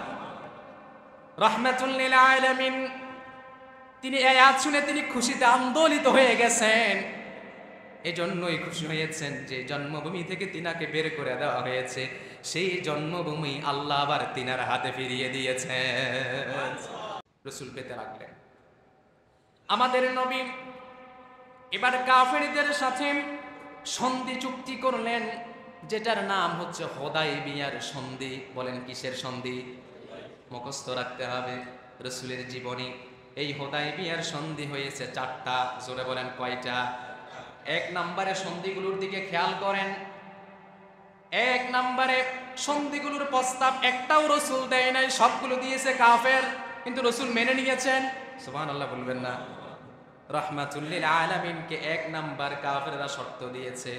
রাহমাতুল লিল আলামিন, তিনি এই আয়াত শুনে তিনি খুশিতে আন্দোলিত হয়ে গেছেন। এজন্যই খুশি হয়েছেন যে জন্মভূমি থেকে তিনাকে বের করে দেওয়া হয়েছে, সেই জন্মভূমি আল্লাহ আবার তিনার হাতে ফিরিয়ে দিয়েছেন। রাসূল পেতে লাগলেন। আমাদের নবী এবার কাফেরদের সাথে সন্ধি চুক্তি করলেন, যেটার নাম হচ্ছে হুদায়বিয়ার সন্ধি। বলেন কিসের সন্ধি? মুখস্থ রাখতে হবে রাসূলের জীবনী। এই হুদায়বিয়ার সন্ধি হয়েছে 4টা। জোরে বলেন কয়টা? 1 নম্বরে সন্ধিগুলোর দিকে খেয়াল করেন। 1 নম্বরে সন্ধিগুলোর প্রস্তাব একটাও রাসূল দেয় নাই, সবগুলো দিয়েছে কাফের, কিন্তু রাসূল মেনে নিয়েছেন। সুবহানাল্লাহ বলবেন না? রাহমাতুল লিল আলামিনকে 1 নাম্বার কাফেররা শর্ত দিয়েছে,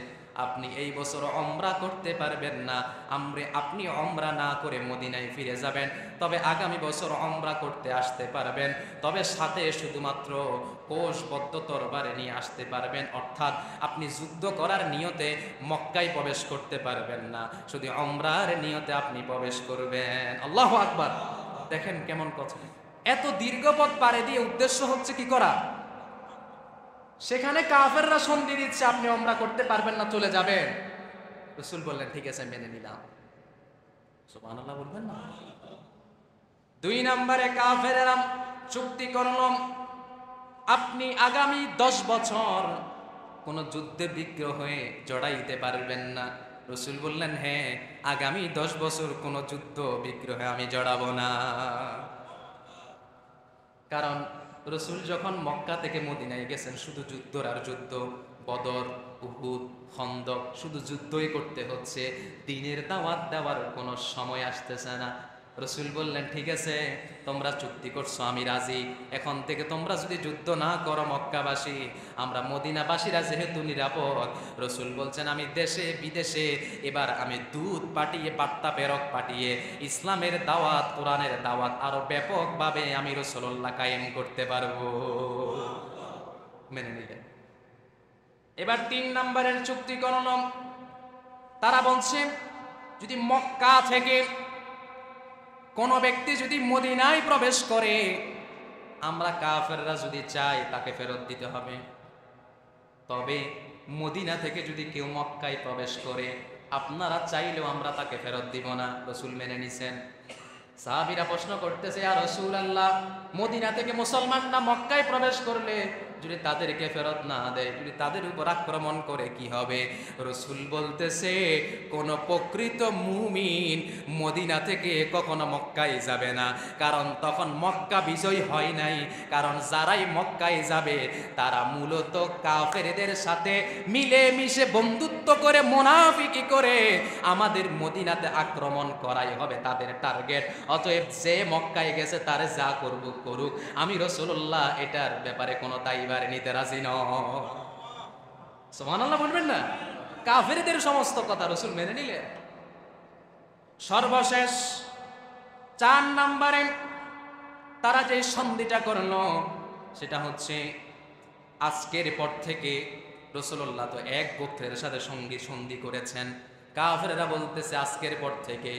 আপনি এই বছর উমরা করতে পারবেন না, আপনি উমরা না করে মদিনায় ফিরে যাবেন, তবে আগামী বছর উমরা করতে আসতে পারবেন, তবে সাথে শুধুমাত্র কোষবদ্ধ তরবারি নিয়ে আসতে পারবেন। অর্থাৎ আপনি যুদ্ধ করার নিয়তে মক্কায় প্রবেশ করতে পারবেন না, শুধু উমরার নিয়তে আপনি প্রবেশ করবেন। আল্লাহু আকবার। দেখেন কেমন কথা। এত দীর্ঘ পথ পাড়ি দিয়ে উদ্দেশ্য হচ্ছে কি করা? সেখানে কাফেররা সন্ধি দিচ্ছে, আপনি উমরা করতে পারবেন না, চলে যাবেন। রাসূল বললেন ঠিক আছে, মেনে নিলাম। সুবহানাল্লাহ বলবেন না? 2 নম্বরে কাফেররা চুক্তি করল, আপনি আগামী 10 বছর কোনো যুদ্ধে বিগ্রহ হয়ে জড়াইতে পারবেন না। রসুল বললেন, হ্যাঁ, আগামী 10 বছর কোনো যুদ্ধ বিগ্রহে আমি জড়াবো না। কারণ রসুল যখন মক্কা থেকে মদিনায় গেছেন শুধু যুদ্ধ আর যুদ্ধ, বদর, উহুদ, খন্দক, শুধু যুদ্ধই করতে হচ্ছে, দ্বীনের দাওয়াত দেওয়ার কোনো সময় আসতেছে না। রসুল বললেন, ঠিক আছে, তোমরা চুক্তি করছো, আমি রাজি। এখন থেকে তোমরা যদি যুদ্ধ না করো মক্কাবাসী, আমরা মদিনাবাসীরা যেহেতু নিরাপদ, রসুল বলছেন আমি দেশে বিদেশে এবার আমি দূত পাঠিয়ে, বার্তা প্রেরক পাঠিয়ে ইসলামের দাওয়াত, কোরআনের দাওয়াত আরো ব্যাপকভাবে আমি রাসূলুল্লাহ কায়েম করতে পারবো। মেনে নিলেন। এবার 3 নম্বরের চুক্তি করলাম। তারা বলছে যদি মক্কা থেকে কোন ব্যক্তি যদি মদিনায় প্রবেশ করে, আমরা কাফেররা যদি চাই তাকে ফেরত দিতে হবে। তবে মদিনা থেকে যদি কেউ মক্কায় প্রবেশ করে, আপনারা চাইলেও আমরা তাকে ফেরত দিব না। রসুল মেনে নিছেন। সাহাবীরা প্রশ্ন করতেছে, ইয়া রাসূলুল্লাহ, মদিনা থেকে মুসলমানরা মক্কায় প্রবেশ করলে যদি তাদেরকে ফেরত না দেয়, যদি তাদের উপর আক্রমণ করে কি হবে? রসুল বলতেছে, কোন প্রকৃত মুমিন মদিনা থেকে কখনো মক্কায় যাবে না, কারণ তখন মক্কা বিজয় হয় নাই। কারণ যারাই মক্কায় যাবে তারা মূলত কাফেরদের সাথে মিলে মিশে বন্ধুত্ব করে, মুনাফিকি করে আমাদের মদিনাতে আক্রমণ করাই হবে তাদের টার্গেট। অতএব যে মক্কায় গেছে তারে যা করব করুক, আমি রাসূলুল্লাহ এটার ব্যাপারে কোনো দায়ভার নিতে রাজি নয়। সুবহানাল্লাহ বলবেন না? কাফেরদের সমস্ত কথা রাসূল মেনে নিলেন। সর্বশেষ 4 নম্বরে তারা যে সন্ধিটা করলো সেটা হচ্ছে, আজকের পর থেকে রাসূলুল্লাহ তো এক গোত্রের সাথে সন্ধি করেছেন। কাফেররা বলতেছে আজকের পর থেকে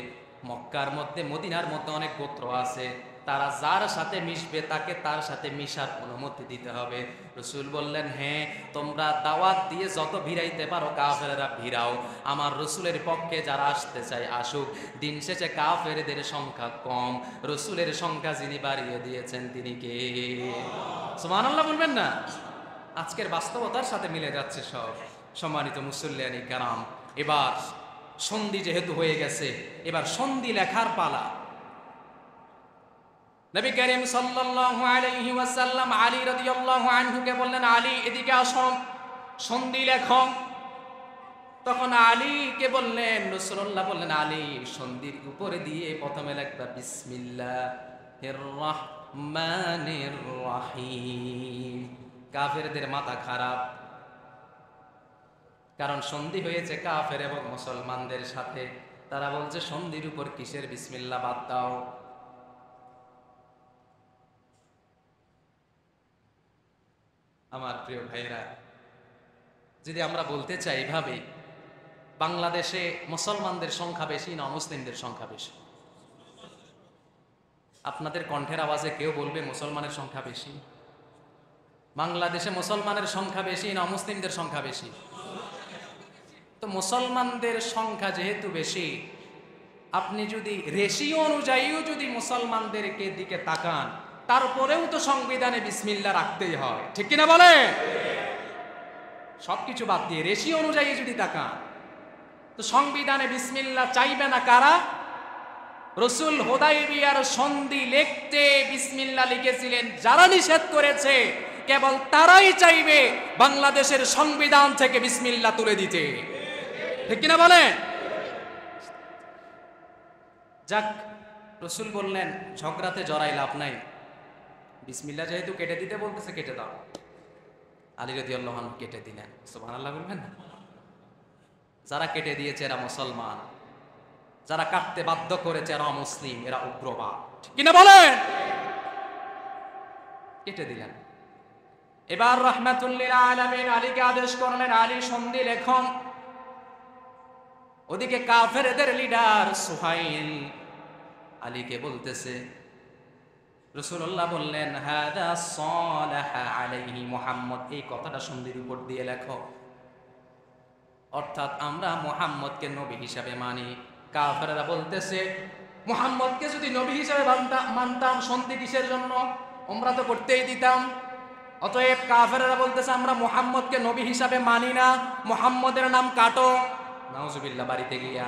মক্কার মধ্যে, মদিনার মধ্যে অনেক গোত্র আছে, তারা যার সাথে মিশবে তাকে তার সাথে মিশার অনুমতি দিতে হবে। রসুল বললেন, হ্যাঁ, তোমরা দাওয়াত দিয়ে যত ভিড়াইতে পারো কাফেররা ভিড়াও, আমার রসুলের পক্ষে যারা আসতে চায় আসুক। দিন শেষে কাফেরদের সংখ্যা কম, রসুলের সংখ্যা যিনি বাড়িয়ে দিয়েছেন তিনি কে? সুবহানাল্লাহ বলবেন না? আজকের বাস্তবতার সাথে মিলে যাচ্ছে সব। সম্মানিত মুসল্লিয়ানি কেরাম, এবার সন্ধি যেহেতু হয়ে গেছে, এবার সন্ধি লেখার পালা। নবী করিম সাল্লাল্লাহু আলাইহি ওয়াসাল্লাম আলী রাদিয়াল্লাহু আনহুকে বললেন, আলী এদিকে আসো, সন্ধি লেখো। তখন আলীকে বললেন, রাসূলুল্লাহ বললেন, আলী সন্ধির উপরে দিয়ে প্রথমে লিখবা বিসমিল্লাহির রহমানির রহিম। কাফেরদের মাথা খারাপ, কারণ সন্ধি হয়েছে কাফের এবং মুসলমানদের সাথে। তারা বলছে সন্ধির উপর কিসের বিসমিল্লাহ, বাদ দাও। আমার প্রিয় ভাইরা, যদি আমরা বলতে চাই এভাবে, বাংলাদেশে মুসলমানদের সংখ্যা বেশি না মুসলিমদের সংখ্যা বেশি? আপনাদের কণ্ঠের আওয়াজে কেউ বলবে মুসলমানের সংখ্যা বেশি? বাংলাদেশে মুসলমানের সংখ্যা বেশি না মুসলিমদের সংখ্যা বেশি? তো মুসলমানদের সংখ্যা যেহেতু বেশি, আপনি যদি রেশিও অনুযায়ীও যদি মুসলমানদেরকে দিকে তাকান, তারপরেও তো সংবিধানে বিসমিল্লাহ রাখতেই হয়, ঠিক কিনা বলে? সবকিছু বাদ দিয়ে রেশিও অনুযায়ী যদি তাকান, তো সংবিধানে বিসমিল্লাহ চাইবে না কারা? রসুল হুদায়বিয়ার সন্ধি লিখতে বিসমিল্লাহ লিখেছিলেন যারা নিষেধ করেছে, কেবল তারাই চাইবে বাংলাদেশের সংবিধান থেকে বিসমিল্লাহ তুলে দিতে, ঠিক কিনা বলে? যাক, রসুল বললেন ঝগড়াতে জড়াই লাভ নাই, বিসমিল্লাহ যেহেতু কেটে দিতে বলতেছে কেটে দাও। আলী রাদিয়াল্লাহু আনহু কেটে দিলেন। সুবহানাল্লাহ বলবেন না? যারা কেটে দিয়েছে এরা মুসলমান, যারা কাটতে বাধ্য করেছে এরা মুসলিম, এরা উগ্রবাদ, ঠিক কিনা বলেন? কেটে দিলেন। এবার রাহমাতুল লিল আলামিন আলীকে আদেশ করলেন, আলী সন্ধি লেখন। ওদিকে কাফেরদের লিডার সুহাইল আলীকে বলতেছে, রাসূলুল্লাহ বললেন, হাদা সালাহা আলাইহি মুহাম্মদ, এই কথাটা সন্ধির উপর দিয়ে লেখো। অর্থাৎ আমরা মুহাম্মদকে নবী হিসাবে মানি। কাফেররা বলতেছে, মুহাম্মদকে যদি নবী হিসাবে মানতাম সন্ধি কিসের জন্য? আমরা তো করতেই দিতাম। অতএব কাফেররা বলতেছে আমরা মুহাম্মদকে নবী হিসাবে মানি না, মুহাম্মদের নাম কাটো। নাউজুবিল্লাহ। বাড়িতে গিয়া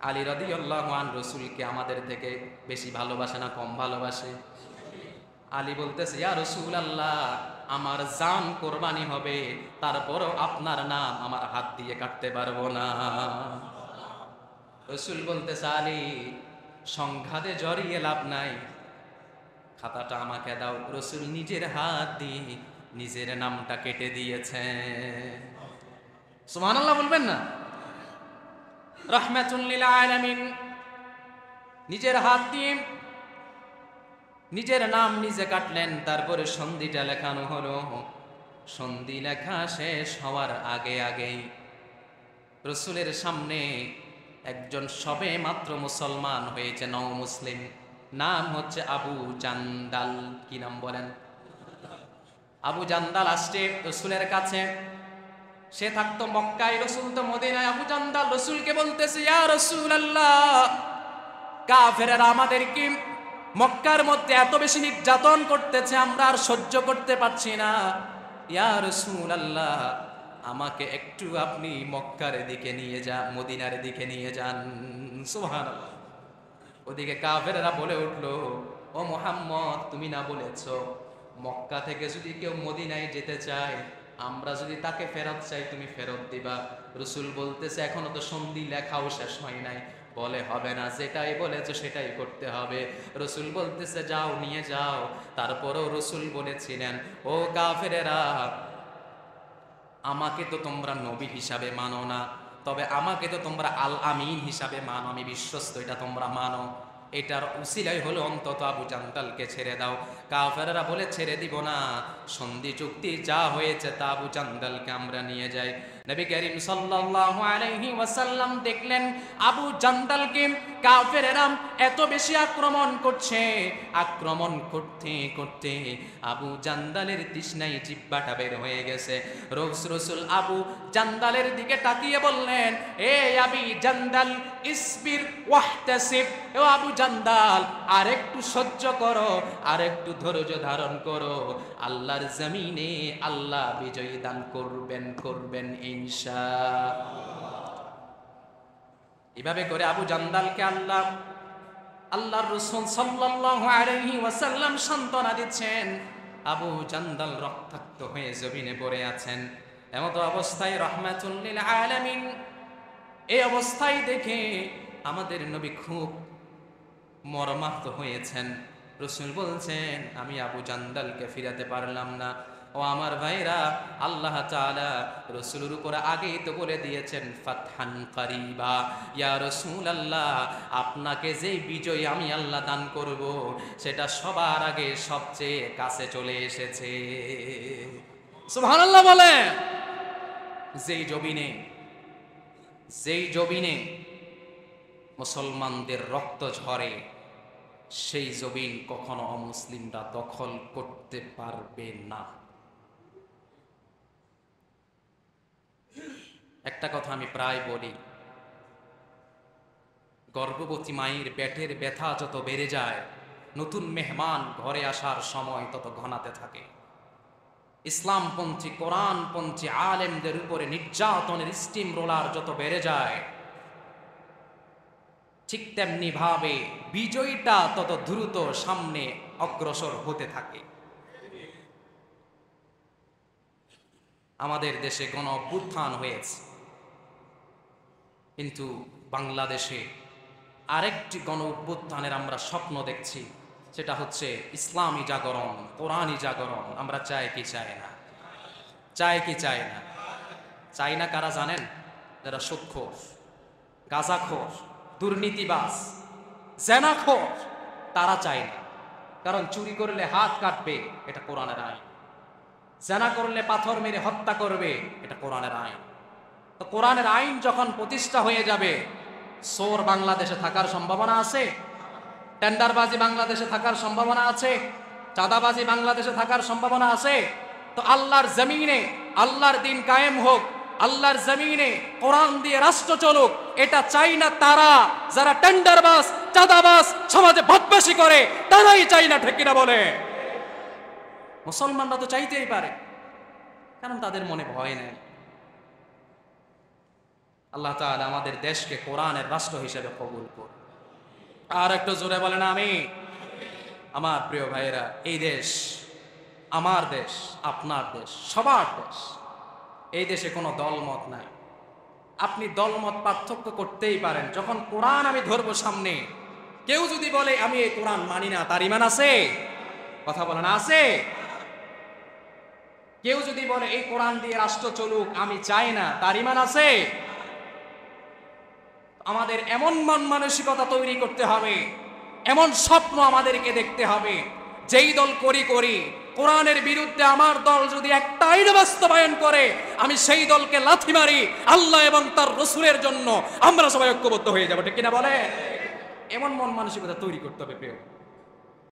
আলী রাদিয়াল্লাহু আনহু রাসূলকে আমাদের থেকে বেশি ভালোবাসে না কম ভালোবাসে? আলী বলতেছে ইয়া রাসূলুল্লাহ, আমার জান কোরবানি হবে, তারপরও আপনার নাম আমার হাত দিয়ে কাটতে পারবো না। রাসূল বলতেছে আলী, সংঘাতে জড়িয়ে লাভ নাই, খাতাটা আমাকে দাও। রাসূল নিজের হাত দিয়ে নিজের নামটা কেটে দিয়েছে। সুবহানাল্লাহ বলবেন না? রাহমাতুল লিল আলামিন নিজের হাত দিয়ে নিজের নাম নিজে কাটলেন। তারপরে সন্ধিটা লেখানো হলো। সন্ধি লেখা শেষ হওয়ার আগে আগেই রাসূলের সামনে একজন সবে মাত্র মুসলমান হয়েছে, নও মুসলিম, নাম হচ্ছে আবু জান্দাল। কি নাম বলেন? আবু জান্দাল আসছে রাসূলের কাছে। সে থাকতো মক্কায়, রাসূল তো মদিনায়। আবু জান্দাল রাসূলকে বলতেছে ইয়া রাসূলুল্লাহ, কাফেররা আমাদেরকে মক্কার মধ্যে এত বেশি নির্যাতন করতেছে, আমরা আর সহ্য করতে পারছি না। ইয়া রাসূলুল্লাহ, আমাকে একটু আপনি মক্কার দিকে নিয়ে যান, মদিনার দিকে নিয়ে যান। সুবহানাল্লাহ। ওদিকে কাফেররা বলে উঠলো, ও মুহাম্মদ, তুমি না বলেছো মক্কা থেকে যদি কেউ মদিনায় যেতে চায়, আমরা যদি তাকে ফেরত চাই তুমি ফেরত দিবা। রাসূল বলতেছে এখনো তো সন্ধি লেখাও শেষ হয় নাই। বলে হবে না, যেটাই বলেছো সেটাই করতে হবে। রাসূল বলতেছে যাও, নিয়ে যাও। তারপরেও রাসূল বলেছিলেন, ও কাফেরেরা, আমাকে তো তোমরা নবী হিসাবে মানো না, তবে আমাকে তো তোমরা আল আমিন হিসাবে মানো, আমি বিশ্বস্ত, এটা তোমরা মানো। এটার উসিলাই হলো অন্তত আবু জান্দালকে ছেড়ে দাও। কাফেররা বলে ছেড়ে দিব না, সন্ধি চুক্তি যা হয়েছে তা আবু জান্দালকে আমরা নিয়ে যাই। নবী করিম সাল্লাল্লাহু আলাইহি ওয়াসাল্লাম দেখলেন আবু জান্দালকে কাফেররা এত বেশি আক্রমণ করছে, আক্রমণ করতে করতে আবু জান্দালের তৃষ্ণায় জিহ্বাটা বের হয়ে গেছে। রাসূল আবু জান্দালের দিকে তাকিয়ে বললেন, এ আবি জান্দাল, ইসবির ওয়াহতাসিব। ও আবু জান্দাল, আর একটু সহ্য করো, আর একটু ধৈর্য ধারণ করো, আল্লাহর জমিনে আল্লাহ বিজয় দান করবেন ইনশাআল্লাহ। এভাবে করে আবু জান্দালকে আল্লাহর রাসূল সাল্লাল্লাহু আলাইহি ওয়াসাল্লাম সান্ত্বনা দিচ্ছেন। আবু জান্দাল রক্তাক্ত হয়ে জমিনে পড়ে আছেন। এমতো অবস্থায় রাহমাতুল লিল আলামিন এই অবস্থায় দেখে আমাদের নবী খুব মর্মাহত হয়েছেন। রাসূল বলছেন, আমি আবু জান্দালকে ফিরাতে পারলাম না। ও আমার ভাইরা, আল্লাহ তাআলা রাসূলের উপর আগেই তো বলে দিয়েছেন ফাতহান কারিবা। ইয়া রাসূলুল্লাহ, আপনাকে যে বিজয় আমি আল্লাহ দান করব, সেটা সবার আগে সবচেয়ে কাছে চলে এসেছে। সুবহানাল্লাহ বলে। যেই জমিনে মুসলমানদের রক্ত ঝরে, সেই জমিন কখনো অমুসলিমরা দখল করতে পারবে না। একটা কথা আমি প্রায় বলি, গর্ভবতী মায়ের পেটের ব্যথা যত বেড়ে যায়, নতুন মেহমান ঘরে আসার সময় তত ঘনাতে থাকে। ইসলামপন্থী কোরআনপন্থী আলেমদের উপরে নির্যাতনের স্টিম রোলার যত বেড়ে যায়, ঠিক তেমনি ভাবে বিজয়টা তত দ্রুত সামনে অগ্রসর হতে থাকে। আমাদের দেশে গণ অভ্যুত্থান হয়েছে, কিন্তু বাংলাদেশে আরেকটি গণ অভ্যুত্থানের আমরা স্বপ্ন দেখছি, সেটা হচ্ছে ইসলামী জাগরণ, কোরআনী জাগরণ। আমরা চাই কি চাই না? চাই কি চাই না? চাই না কারা জানেন? যারা সুদখোর, গাঁজাখোর, দুর্নীতিবাজ, জেনাখোর, তারা চায় না। কারণ চুরি করলে হাত কাটবে, এটা কোরআনের আইন। জেনা করলে পাথর মেরে হত্যা করবে, এটা কোরআনের আইন। তো কোরআনের আইন যখন প্রতিষ্ঠা হয়ে যাবে, চোর বাংলাদেশে থাকার সম্ভাবনা আছে? টেন্ডারবাজি বাংলাদেশে থাকার সম্ভাবনা আছে? চাঁদাবাজি বাংলাদেশে থাকার সম্ভাবনা আছে? তো আল্লাহর জমিনে আল্লাহর দিন কায়েম হোক, আল্লাহর জমিনে কোরআন দিয়ে রাষ্ট্র চলুক, এটা চাই না তারা যারা টেন্ডারবাজ, চাঁদাবাজ, সমাজে বদমাশি করে, তারাই চাই না। ঠিক কিনা বলে? মুসলমানরা তো চাইতেই পারে, কারণ তাদের মনে ভয় নেই। আল্লাহ তাআলা আমাদের দেশকে কোরআনের রাষ্ট্র হিসেবে কবুল করুন। আর একটু জোরে বলেন আমি। আমার প্রিয় ভাইয়েরা, এই দেশ আমার দেশ, আপনার দেশ, সবার দেশ। এই দেশে কোনো দলমত নাই। আপনি দলমত পার্থক্য করতেই পারেন। যখন কোরআন আমি ধরবো সামনে, কেউ যদি বলে আমি এই কোরআন মানি না, তার ঈমান আছে? কথা বলেন, আছে? কেউ যদি বলে এই কোরআন দিয়ে রাষ্ট্র চলুক, আমি চাই না, তার ঈমান আছে? আমাদের এমন মন মানসিকতা তৈরি করতে হবে, এমন স্বপ্ন আমাদেরকে দেখতে হবে, যেই দল করি কোরআনের বিরুদ্ধে আমার দল যদি একটা আইন বাস্তবায়ন করে, আমি সেই দলকে লাথি মারি, আল্লাহ এবং তার রাসূলের জন্য আমরা সবাই ঐক্যবদ্ধ হয়ে যাব। ঠিক কিনা বলে? এমন মন মানসিকতা তৈরি করতে হবে প্রিয়।